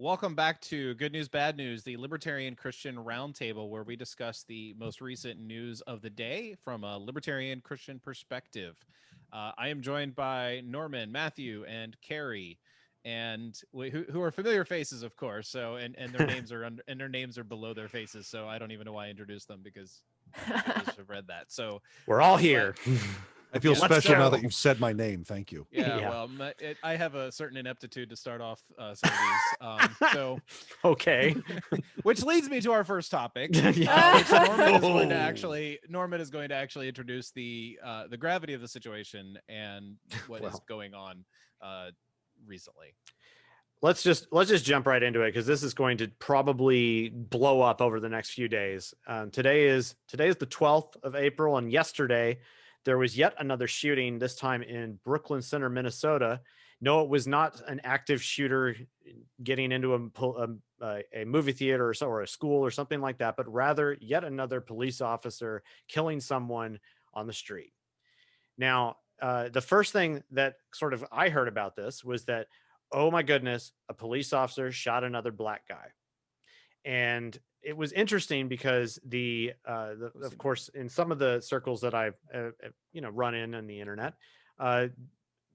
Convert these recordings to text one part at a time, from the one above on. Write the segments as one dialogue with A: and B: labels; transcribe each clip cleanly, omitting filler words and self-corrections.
A: Welcome back to Good News, Bad News, the Libertarian Christian Roundtable, where we discuss the most recent news of the day from a Libertarian Christian perspective. I am joined by Norman, Matthew, and Carrie, and who are familiar faces, of course. So, and their names are and their names are below their faces. So I don't even know why I introduced them because I just have read that. So
B: we're all here.
C: I feel
B: Let's
C: special now
B: go.
C: that you've said my name. Thank you.
A: Yeah,
B: Yeah.
A: well, I have a certain ineptitude to start off some of these. So,
B: Okay.
A: which leads me to our first topic.
B: Yeah.
A: Which Norman is going to actually introduce the gravity of the situation and what is going on recently.
B: Let's just jump right into it because this is going to probably blow up over the next few days. Today is the 12th of April, and yesterday there was yet another shooting, this time in Brooklyn Center, Minnesota. No, it was not an active shooter getting into a movie theater or a school or something like that, but rather yet another police officer killing someone on the street. Now, the first thing that sort of I heard about this was that, oh my goodness, a police officer shot another black guy. And it was interesting because of course, in some of the circles that I've run in on the internet,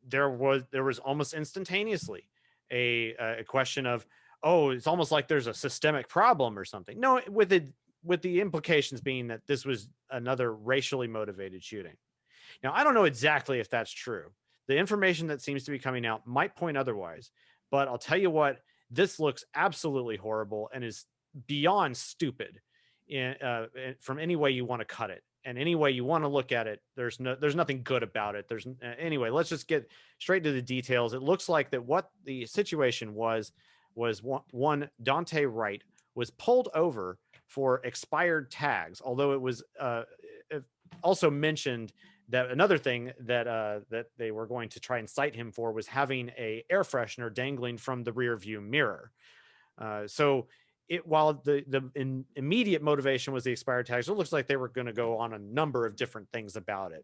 B: there was almost instantaneously a question of, oh, it's almost like there's a systemic problem or something. No, with the implications being that this was another racially motivated shooting. Now, I don't know exactly if that's true. The information that seems to be coming out might point otherwise, but I'll tell you what, this looks absolutely horrible and is beyond stupid from any way you want to cut it. And any way you want to look at it, there's nothing good about it. Anyway, let's just get straight to the details. It looks like that what the situation was one Daunte Wright was pulled over for expired tags, although it was also mentioned that another thing that they were going to try and cite him for was having a air freshener dangling from the rear view mirror. While the immediate motivation was the expired tags, it looks like they were going to go on a number of different things about it.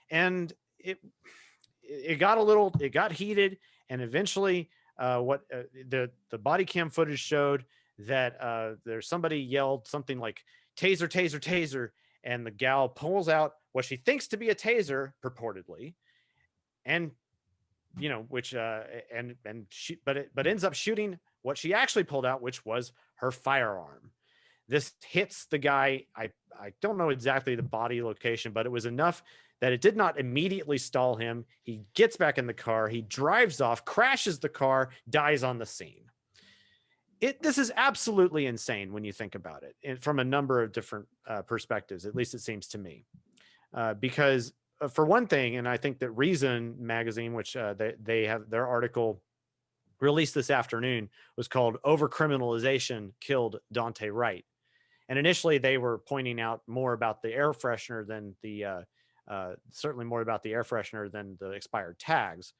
B: And it got heated, and eventually the body cam footage showed that there's somebody yelled something like taser, taser, taser, and the gal pulls out what she thinks to be a taser, purportedly, and but ends up shooting what she actually pulled out, which was her firearm. This hits the guy. I don't know exactly the body location, but it was enough that it did not immediately stall him. He gets back in the car. He drives off, crashes the car, dies on the scene. This is absolutely insane when you think about it, and from a number of different perspectives. At least it seems to me, because for one thing, and I think that Reason magazine, which they have their article released this afternoon, was called "Overcriminalization Killed Daunte Wright," and initially they were pointing out more about the air freshener than certainly more about the air freshener than the expired tags,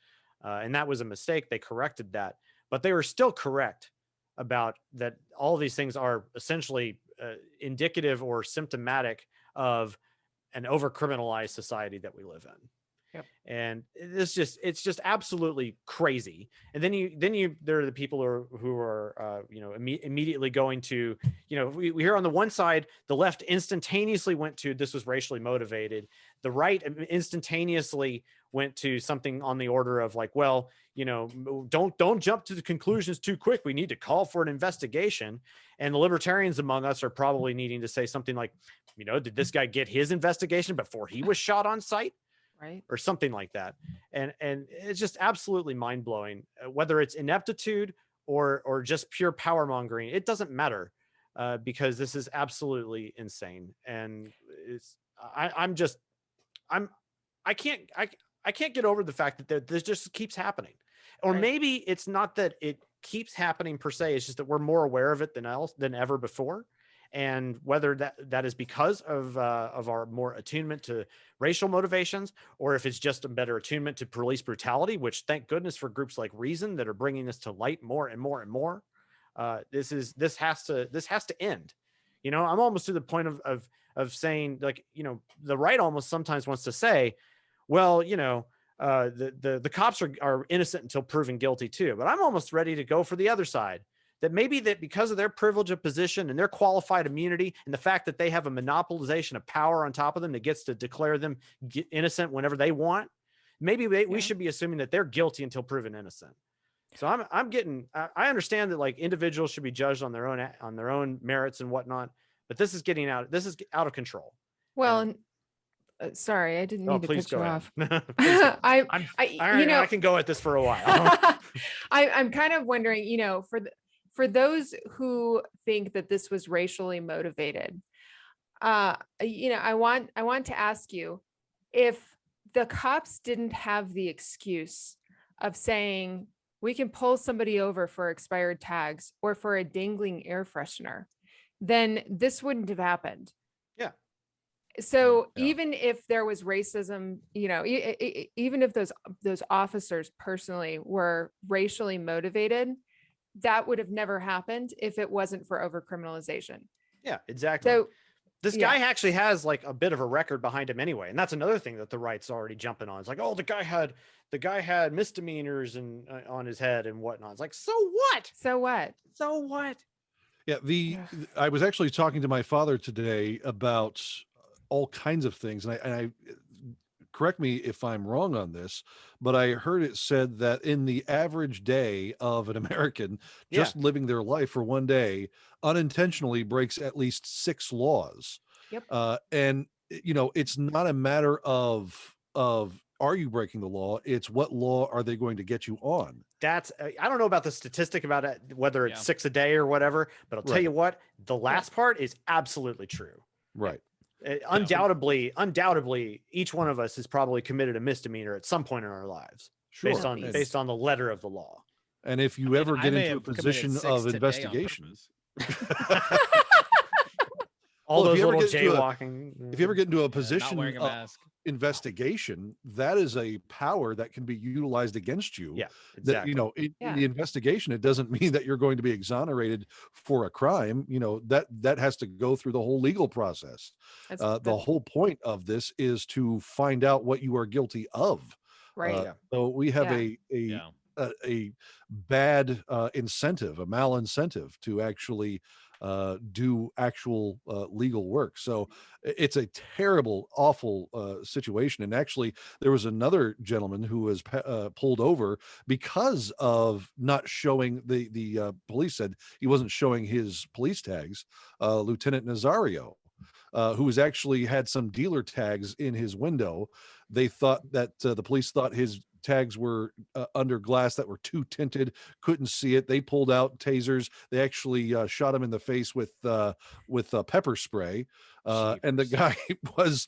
B: and that was a mistake. They corrected that, but they were still correct about that. All of these things are essentially indicative or symptomatic of an overcriminalized society that we live in.
A: Yep.
B: And it's just absolutely crazy. And then there are the people who are immediately going to, we hear on the one side, the left instantaneously went to, this was racially motivated. The right instantaneously went to something on the order of like, well, don't jump to the conclusions too quick. We need to call for an investigation. And the libertarians among us are probably needing to say something like, did this guy get his investigation before he was shot on sight?
D: Right.
B: Or something like that. And it's just absolutely mind-blowing, whether it's ineptitude or just pure power mongering. It doesn't matter, because this is absolutely insane. And I can't get over the fact that this just keeps happening. Or
D: Right.
B: maybe it's not that it keeps happening per se, it's just that we're more aware of it than ever before. And whether that is because of our more attunement to racial motivations, or if it's just a better attunement to police brutality, which thank goodness for groups like Reason that are bringing this to light more and more and more. This has to end. I'm almost to the point of saying, like, the right almost sometimes wants to say, well, the cops are innocent until proven guilty too. But I'm almost ready to go for the other side, that maybe that because of their privilege of position and their qualified immunity and the fact that they have a monopolization of power on top of them that gets to declare them innocent whenever they want, maybe we should be assuming that they're guilty until proven innocent. So I understand that like individuals should be judged on their own merits and whatnot, but this is out of control.
D: Well, sorry, I didn't mean to
B: please
D: cut you
B: go
D: off.
B: ahead.
D: I
B: I can go at this for a while.
D: I'm kind of wondering, for those who think that this was racially motivated, I want to ask you, if the cops didn't have the excuse of saying we can pull somebody over for expired tags or for a dangling air freshener, then this wouldn't have happened.
B: Yeah.
D: So even if there was racism, even if those officers personally were racially motivated, that would have never happened if it wasn't for overcriminalization.
B: Yeah, exactly.
D: So
B: this guy actually has like a bit of a record behind him anyway. And that's another thing that the right's already jumping on. It's like, oh, the guy had misdemeanors and on his head and whatnot. It's like, so what?
D: So what?
B: So what?
C: Yeah. I was actually talking to my father today about all kinds of things. And I correct me if I'm wrong on this, but I heard it said that in the average day of an American just living their life for one day unintentionally breaks at least 6 laws.
D: Yep.
C: And it's not a matter of are you breaking the law? It's what law are they going to get you on?
B: I don't know about the statistic about it, whether it's 6 a day or whatever, but I'll tell you what, the last part is absolutely true.
C: Right.
B: Undoubtedly, each one of us has probably committed a misdemeanor at some point in our lives, based on the letter of the law.
C: And if you ever get into a position of investigation,
B: all those little jaywalking.
C: If you ever get into a position
A: not wearing a mask.
C: Investigation, that is a power that can be utilized against you.
B: Yeah, exactly.
C: In the investigation, it doesn't mean that you're going to be exonerated for a crime. That has to go through the whole legal process. The whole point of this is to find out what you are guilty of.
D: Right.
C: So we have a bad incentive, a malincentive to actually do actual legal work. So it's a terrible, awful situation. And actually, there was another gentleman who was pulled over because of not showing the police said he wasn't showing his police tags. Lieutenant Nazario, who was actually had some dealer tags in his window. They thought that the police thought his tags were under glass that were too tinted, couldn't see it. They pulled out tasers. They actually shot him in the face with pepper spray. And the guy was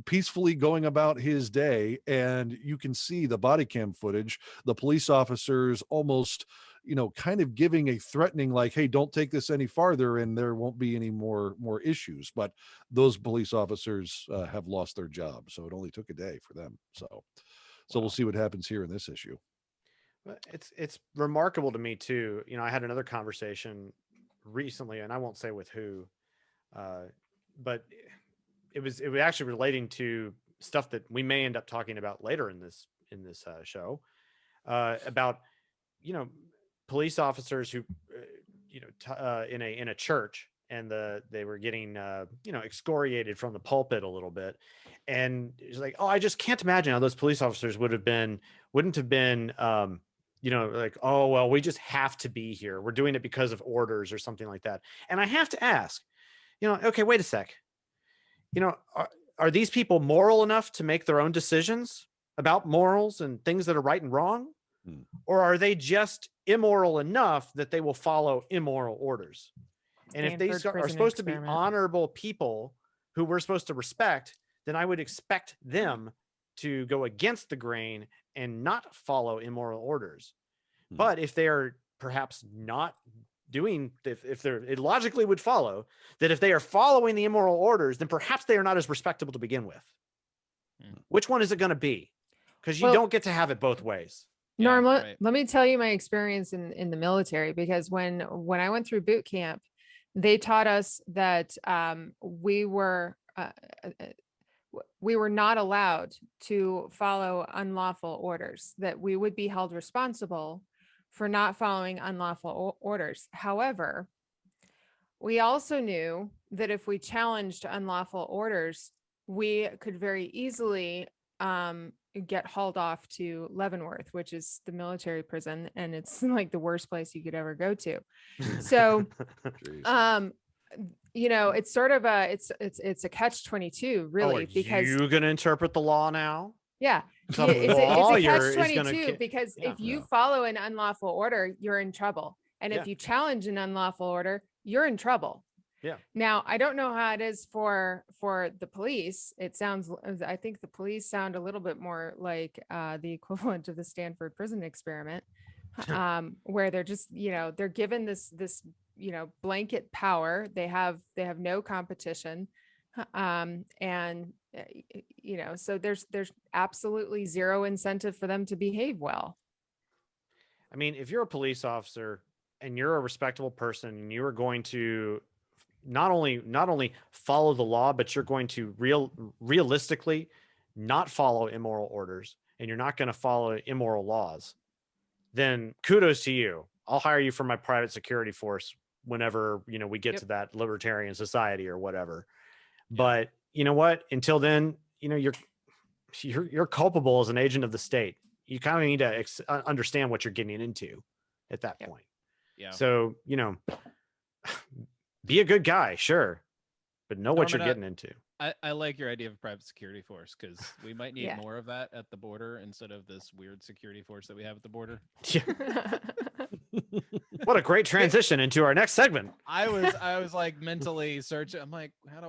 C: peacefully going about his day. And you can see the body cam footage, the police officers almost, kind of giving a threatening, like, hey, don't take this any farther and there won't be any more issues. But those police officers have lost their job. So it only took a day for them. So we'll see what happens here in this issue.
B: It's remarkable to me too. I had another conversation recently, and I won't say with who, but it was actually relating to stuff that we may end up talking about later in this show, about police officers who in a church, and they were getting excoriated from the pulpit a little bit, and it's like, oh, I just can't imagine how those police officers wouldn't have been like, oh well, we just have to be here, we're doing it because of orders or something like that. And I have to ask, okay, wait a sec, are these people moral enough to make their own decisions about morals and things that are right and wrong? Or are they just immoral enough that they will follow immoral orders? And if these are supposed to be honorable people who we're supposed to respect, then I would expect them to go against the grain and not follow immoral orders. But if they are perhaps not doing, it logically would follow that if they are following the immoral orders, then perhaps they are not as respectable to begin with. Which one is it going to be? Because you don't get to have it both ways.
D: Norm, let me tell you my experience in the military, because when I went through boot camp, they taught us that we were not allowed to follow unlawful orders, that we would be held responsible for not following unlawful orders. However, we also knew that if we challenged unlawful orders, we could very easily get hauled off to Leavenworth, which is the military prison, and it's like the worst place you could ever go to. So, it's sort of it's a catch-22, really, because
B: you're gonna interpret the law now.
D: Yeah, it's a catch-22 because if you follow an unlawful order, you're in trouble, and if you challenge an unlawful order, you're in trouble.
B: Yeah.
D: Now, I don't know how it is for the police. I think the police sound a little bit more like the equivalent of the Stanford prison experiment, where they're just, they're given this blanket power. They have no competition. So there's absolutely zero incentive for them to behave well.
B: I mean, if you're a police officer and you're a respectable person and you are going to not only follow the law, but you're going to realistically not follow immoral orders, and you're not going to follow immoral laws, then kudos to you. I'll hire you for my private security force whenever, we get to that libertarian society or whatever. But you know what? Until then, you're culpable as an agent of the state. You kind of need to understand what you're getting into at that point. Yeah. So, be a good guy, sure, but know what you're getting into.
A: I like your idea of private security force, because we might need more of that at the border instead of this weird security force that we have at the border.
B: Yeah. What a great transition into our next segment.
A: I was like mentally searching. I'm like, how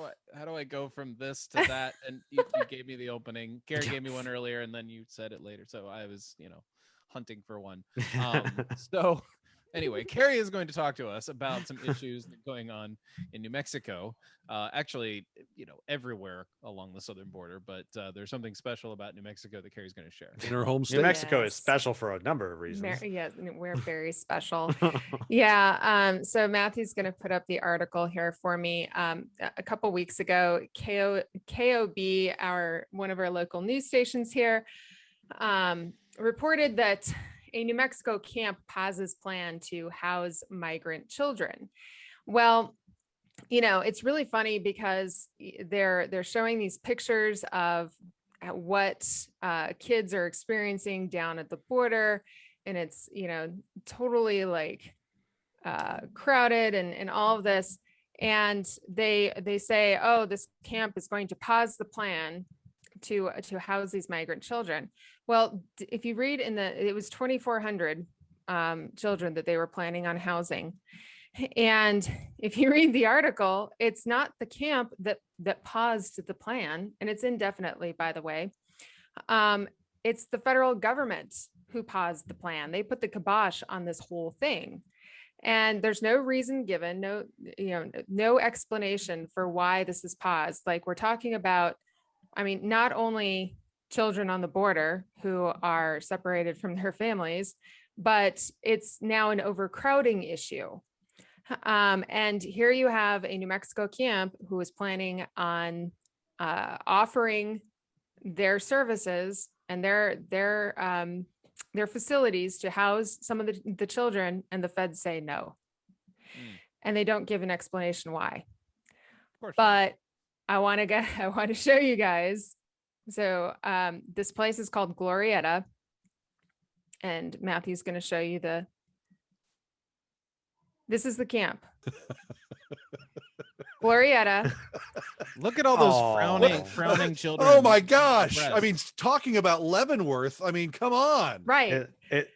A: do I go from this to that? And you gave me the opening. Gary gave me one earlier, and then you said it later. So I was, hunting for one. So anyway, Carrie is going to talk to us about some issues going on in New Mexico. Actually, everywhere along the southern border, but there's something special about New Mexico that Carrie's going to share.
C: In her home state.
B: New Mexico is special for a number of reasons.
D: We're very special. Yeah. So Matthew's going to put up the article here for me. A couple weeks ago, KOB, one of our local news stations here, reported that a New Mexico camp pauses plan to house migrant children. Well, it's really funny because they're showing these pictures of what kids are experiencing down at the border, and it's totally like crowded and all of this. And they say, oh, this camp is going to pause the plan to house these migrant children. Well, if you read it was 2,400 children that they were planning on housing. And if you read the article, it's not the camp that paused the plan, and it's indefinitely, by the way. It's the federal government who paused the plan. They put the kibosh on this whole thing. And there's no reason given, no explanation for why this is paused. Like, we're talking about, not only children on the border who are separated from their families, but it's now an overcrowding issue. And here you have a New Mexico camp who is planning on offering their services and their facilities to house some of the children, and the feds say no. And they don't give an explanation why.
A: Of course.
D: But I want to show you guys. So this place is called Glorieta, and Matthew's going to show you this is the camp. Glorieta.
A: Look at all those frowning children.
C: Oh my gosh. Talking about Leavenworth. Come on.
D: Right.
B: It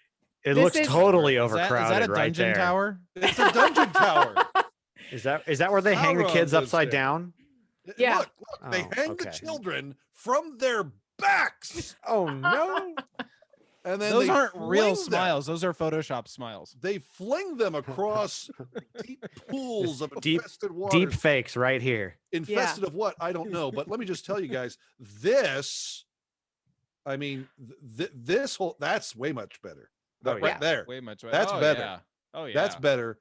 B: looks totally overcrowded.
A: Is that a dungeon
B: right
A: tower?
C: It's a dungeon tower.
B: Is that where they hang the kids upside down?
D: Yeah.
C: Look, they hang the children from their backs.
B: Oh no.
C: And then
A: those aren't real smiles. Those are Photoshop smiles.
C: They fling them across deep pools of infested water.
B: Deep fakes right here.
C: Infested of what? I don't know. But let me just tell you guys, this whole, that's way much better. Right there.
A: Way much better.
C: That's better.
A: Yeah. Oh yeah.
C: That's better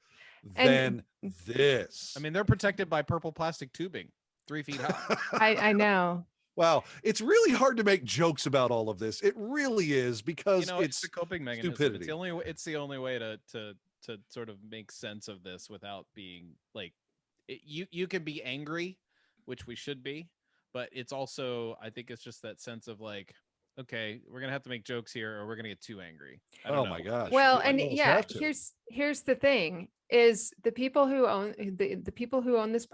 C: than this.
A: They're protected by purple plastic tubing, 3 feet high.
D: I know.
C: Wow, it's really hard to make jokes about all of this. It really is, because
A: it's a coping mechanism.
C: stupidity.
A: It's the only way to sort of make sense of this without being like, you can be angry, which we should be, but it's also, I think it's just that sense of like, okay, we're gonna have to make jokes here, or we're gonna get too angry.
C: Oh my gosh.
D: Well,
C: We
D: and
C: almost
D: yeah,
C: have to.
D: here's the thing: is the people who own the people who own this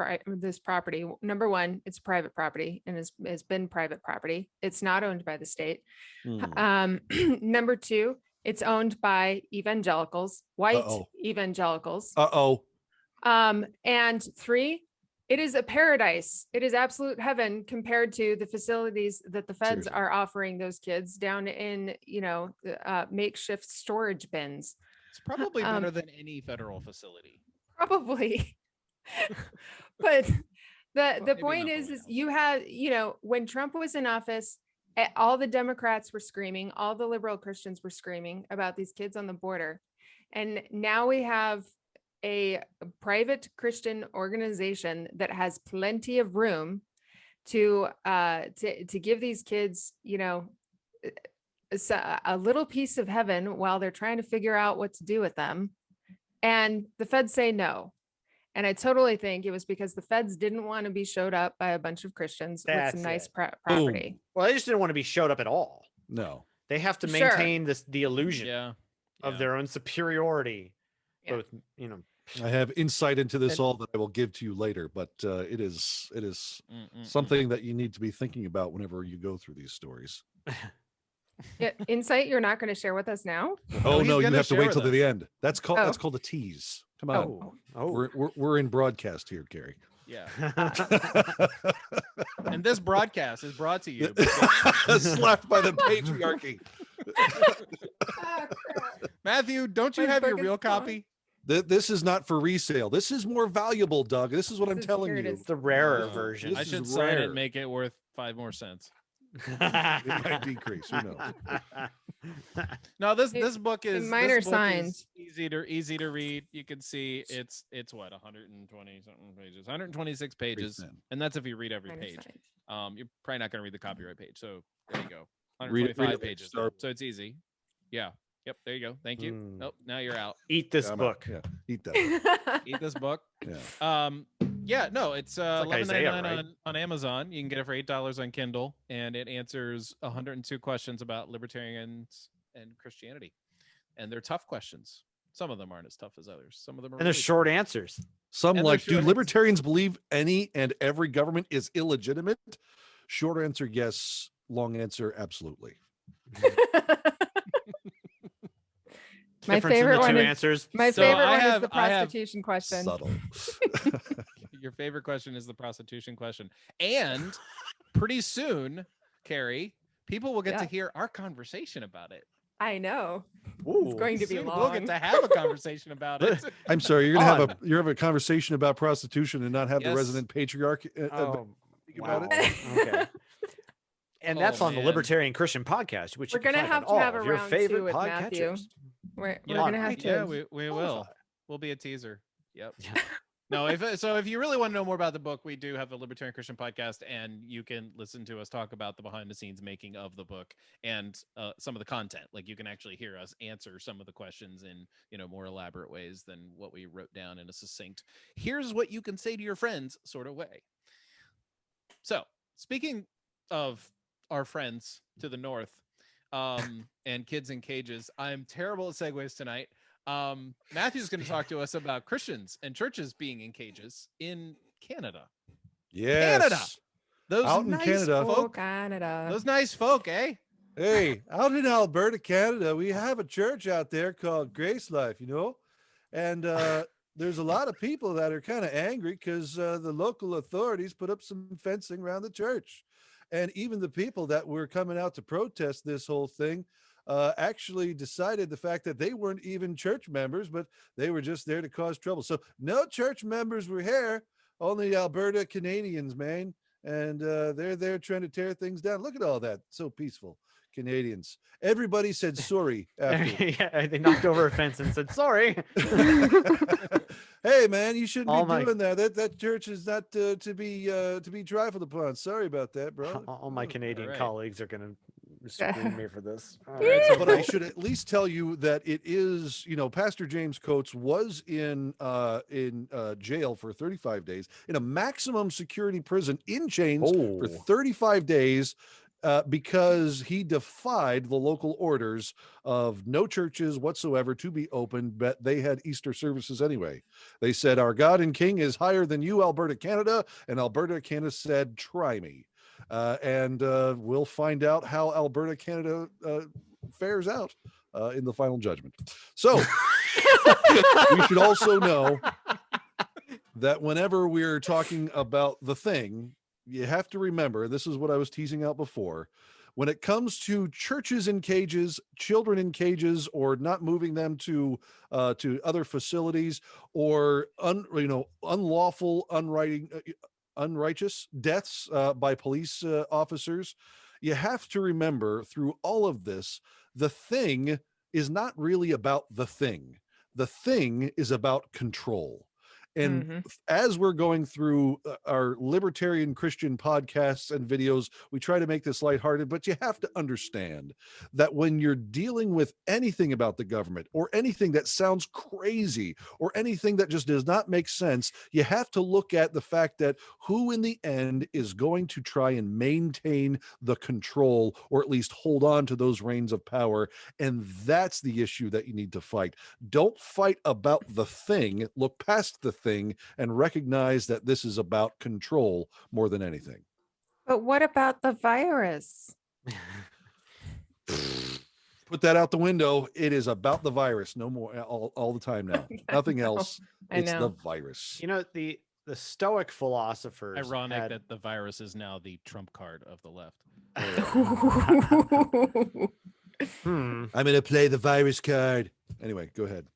D: property. Number one, it's private property and has been private property. It's not owned by the state. Number two, it's owned by evangelicals, white evangelicals. And three, it is a paradise. It is absolute heaven compared to the facilities that the feds are offering those kids down in, makeshift storage bins.
A: It's probably better than any federal facility.
D: Probably. But the point is you had, when Trump was in office, all the Democrats were screaming, all the liberal Christians were screaming about these kids on the border. And now we have a private Christian organization that has plenty of room to give these kids, a little piece of heaven while they're trying to figure out what to do with them. And the feds say no. And I totally think it was because the feds didn't want to be showed up by a bunch of Christians with some nice property.
B: Well, they just didn't want to be showed up at all.
C: No,
B: they have to maintain the illusion
A: of
B: their own superiority.
D: Yeah.
B: Both,
C: I have insight into this all that I will give to you later, but it is something that you need to be thinking about whenever you go through these stories.
D: Insight you're not going to share with us now?
C: Oh no, you have to wait till the end. That's called a tease. Come on. We're in broadcast here, Gary.
A: Yeah. And this broadcast is brought to you
C: slapped by the patriarchy.
A: Matthew, don't you have your real copy?
C: This is not for resale. This is more valuable, Doug. This is what I'm telling you.
B: It's the rarer version.
A: I should sign it and make it worth 5 more cents.
C: It might decrease. Who knows?
A: No, this book is
D: minor signs.
A: Easy to read. You can see it's what 120 something pages, 126 pages, and that's if you read every page. You're probably not going to read the copyright page, so there you go. 125 pages, so it's easy. Yeah. Yep, there you go. Thank you. Oh, now you're out.
B: Eat this book.
C: Yeah, eat that.
A: Eat this book.
C: Yeah.
A: No, it's $11.99 on Amazon. You can get it for $8 on Kindle, and it answers 102 questions about libertarians and Christianity. And they're tough questions. Some of them aren't as tough as others. Some of them are.
B: And they're short answers.
C: Some like, do libertarians believe any and every government is illegitimate? Short answer, yes. Long answer, absolutely.
D: My favorite one is the prostitution question.
C: Subtle.
A: Your favorite question is the prostitution question. And pretty soon, Carrie, people will get to hear our conversation about it.
D: I know.
B: Ooh,
D: it's going to be long.
A: We'll get to have a conversation about it.
C: I'm sorry, you're gonna have a conversation about prostitution and not have the resident patriarch about it.
B: Okay. And that's on the Libertarian Christian Podcast, which
D: we're going to have a round two with Matthew. We're going to have to.
A: Yeah, we will. We'll be a teaser. Yep. No, if you really want to know more about the book, we do have the Libertarian Christian Podcast, and you can listen to us talk about the behind-the-scenes making of the book and some of the content. Like, you can actually hear us answer some of the questions in more elaborate ways than what we wrote down in a succinct, here's what you can say to your friends sort of way. So, speaking of our friends to the north and kids in cages, I'm terrible at segues tonight. Matthew's going to talk to us about Christians and churches being in cages in Canada.
C: Yes.
A: Canada. Those
C: out
A: nice
C: in Canada.
D: Oh, Canada.
A: Those nice folk, eh?
C: Hey, out in Alberta, Canada, we have a church out there called Grace Life, and there's a lot of people that are kind of angry because the local authorities put up some fencing around the church. And even the people that were coming out to protest this whole thing actually decided the fact that they weren't even church members, but they were just there to cause trouble. So no church members were here, only Alberta Canadians, man. And they're there trying to tear things down. Look at all that. So peaceful. Canadians. Everybody said sorry after.
B: Yeah, they knocked over a fence and said sorry.
C: Hey, Hey man, you shouldn't
B: All
C: be
B: my-
C: doing that. That church is not to be trifled upon. Sorry about that, bro.
B: All my Canadian
A: right.
B: colleagues are gonna scream me for this. All
A: right,
B: right,
C: But I should at least tell you that it is, Pastor James Coates was in jail for 35 days in a maximum security prison in chains for 35 days. Because he defied the local orders of no churches whatsoever to be open, but they had Easter services anyway. They said, our God and King is higher than you, Alberta, Canada. And Alberta, Canada said, try me. And we'll find out how Alberta, Canada fares out in the final judgment. So we should also know that whenever we're talking about the thing, you have to remember, this is what I was teasing out before, when it comes to churches in cages, children in cages, or not moving them to other facilities, or unlawful, unrighteous deaths by police officers, you have to remember through all of this, the thing is not really about the thing. The thing is about control. And as we're going through our Libertarian Christian podcasts and videos, we try to make this lighthearted, but you have to understand that when you're dealing with anything about the government or anything that sounds crazy or anything that just does not make sense, you have to look at the fact that who in the end is going to try and maintain the control or at least hold on to those reins of power. And that's the issue that you need to fight. Don't fight about the thing, look past the thing and recognize that this is about control more than anything.
D: But what about the virus?
C: Put that out the window. It is about the virus. No more, all the time now. Nothing else. It's the virus.
B: The Stoic philosophers.
A: Ironic that the virus is now the trump card of the left.
C: I'm going to play the virus card. Anyway, go ahead.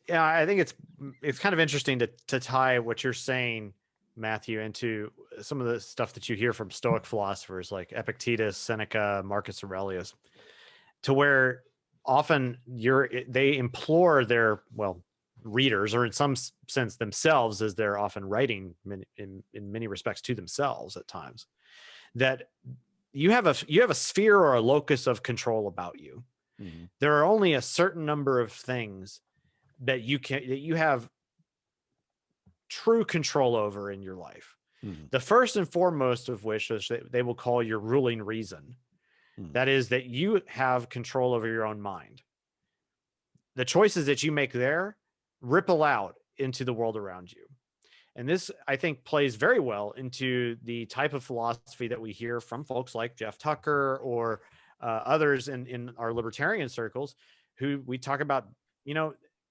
B: I think it's kind of interesting to tie what you're saying, Matthew, into some of the stuff that you hear from Stoic philosophers like Epictetus, Seneca, Marcus Aurelius, to where often they implore their readers, or in some sense themselves, as they're often writing in many respects to themselves at times, that you have a sphere or a locus of control about you. Mm-hmm. There are only a certain number of things that you have true control over in your life. Mm-hmm. The first and foremost of which is they will call your ruling reason. Mm-hmm. That is that you have control over your own mind. The choices that you make there ripple out into the world around you. And this, I think, plays very well into the type of philosophy that we hear from folks like Jeff Tucker or others in our libertarian circles, who we talk about,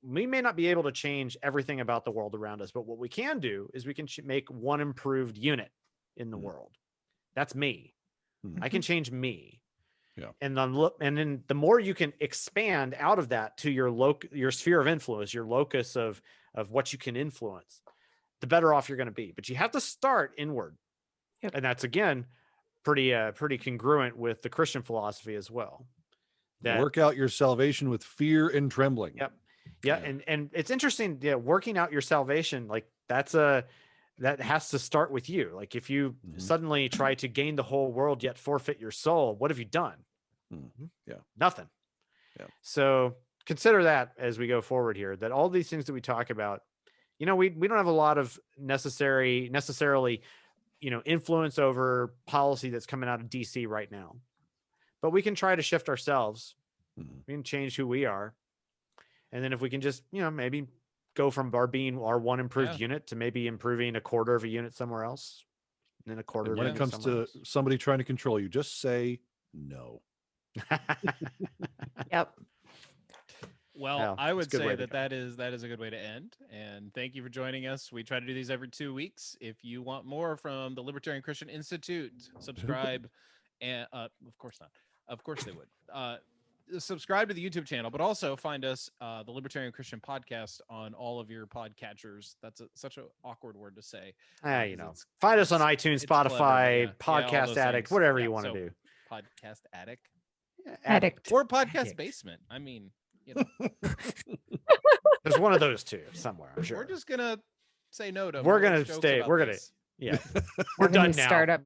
B: we may not be able to change everything about the world around us, but what we can do is we can make one improved unit in the world. That's me. I can change me.
C: Yeah.
B: And then the more you can expand out of that to your sphere of influence, your locus of what you can influence, the better off you're going to be. But you have to start inward. Yep. And that's, again, pretty congruent with the Christian philosophy as well.
C: Work out your salvation with fear and trembling.
B: Yep. Yeah. And it's interesting. Yeah. Working out your salvation, like that has to start with you. Like if you suddenly try to gain the whole world, yet forfeit your soul, what have you done?
C: Mm-hmm. Yeah.
B: Nothing.
C: Yeah.
B: So consider that as we go forward here, that all these things that we talk about, we don't have a lot of necessarily, influence over policy that's coming out of DC right now, but we can try to shift ourselves. Mm-hmm. We can change who we are. And then if we can just, maybe go from our one improved unit to maybe improving a quarter of a unit somewhere else. And then a quarter.
C: When it comes to somebody trying to control you, just say no.
D: Yep.
A: Well, I would say that is a good way to end. And thank you for joining us. We try to do these every 2 weeks. If you want more from the Libertarian Christian Institute, subscribe. And of course not. Of course they would. Subscribe to the YouTube channel, but also find us, the Libertarian Christian Podcast, on all of your podcatchers. That's such an awkward word to say.
B: Find us on iTunes, Spotify, Podcast Addict, whatever you want to do.
A: Podcast Addict.
D: Addict.
A: Or Podcast Basement. I mean, you know,
B: There's one of those two somewhere, I'm sure.
A: we're just gonna say no to.
B: We're
A: more
B: gonna
A: jokes
B: stay.
A: about
B: We're gonna.
A: this.
B: Yeah, we're done now.
D: Startup